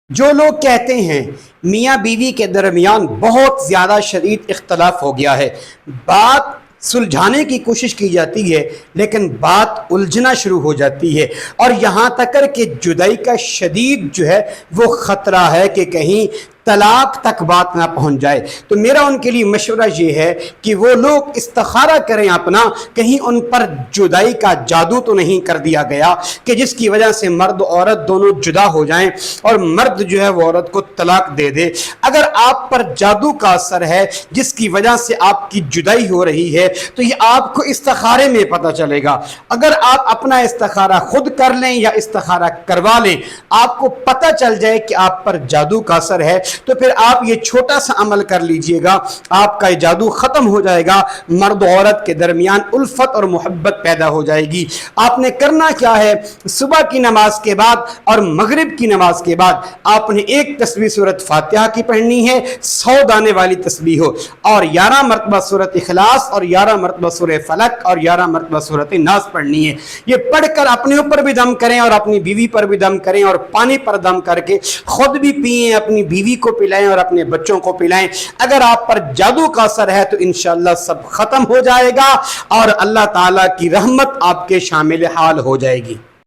جو لوگ کہتے ہیں میاں بیوی کے درمیان بہت زیادہ شدید اختلاف ہو گیا ہے، بات سلجھانے کی کوشش کی جاتی ہے لیکن بات الجھنا شروع ہو جاتی ہے، اور یہاں تک کہ جدائی کا شدید جو ہے وہ خطرہ ہے کہ کہیں طلاق تک بات نہ پہنچ جائے، تو میرا ان کے لیے مشورہ یہ ہے کہ وہ لوگ استخارہ کریں اپنا، کہیں ان پر جدائی کا جادو تو نہیں کر دیا گیا کہ جس کی وجہ سے مرد و عورت دونوں جدا ہو جائیں اور مرد جو ہے وہ عورت کو طلاق دے دے۔ اگر آپ پر جادو کا اثر ہے جس کی وجہ سے آپ کی جدائی ہو رہی ہے تو یہ آپ کو استخارے میں پتہ چلے گا۔ اگر آپ اپنا استخارہ خود کر لیں یا استخارہ کروا لیں، آپ کو پتہ چل جائے کہ آپ پر جادو کا اثر ہے، تو پھر آپ یہ چھوٹا سا عمل کر لیجئے گا، آپ کا یہ جادو ختم ہو جائے گا، مرد و عورت کے درمیان الفت اور محبت پیدا ہو جائے گی۔ آپ نے کرنا کیا ہے، صبح کی نماز کے بعد اور مغرب کی نماز کے بعد آپ نے ایک تسبیح سورۃ فاتحہ کی پڑھنی ہے، 100 دانے والی تسبیح ہو، اور 11 مرتبہ سورۃ اخلاص اور 11 مرتبہ سورہ فلق اور 11 مرتبہ سورۃ ناس پڑھنی ہے۔ یہ پڑھ کر اپنے اوپر بھی دم کریں اور اپنی بیوی پر بھی دم کریں، اور پانی پر دم کر کے خود بھی پئیں، اپنی بیوی کو پلائیں اور اپنے بچوں کو پلائیں۔ اگر آپ پر جادو کا اثر ہے تو انشاءاللہ سب ختم ہو جائے گا اور اللہ تعالیٰ کی رحمت آپ کے شامل حال ہو جائے گی۔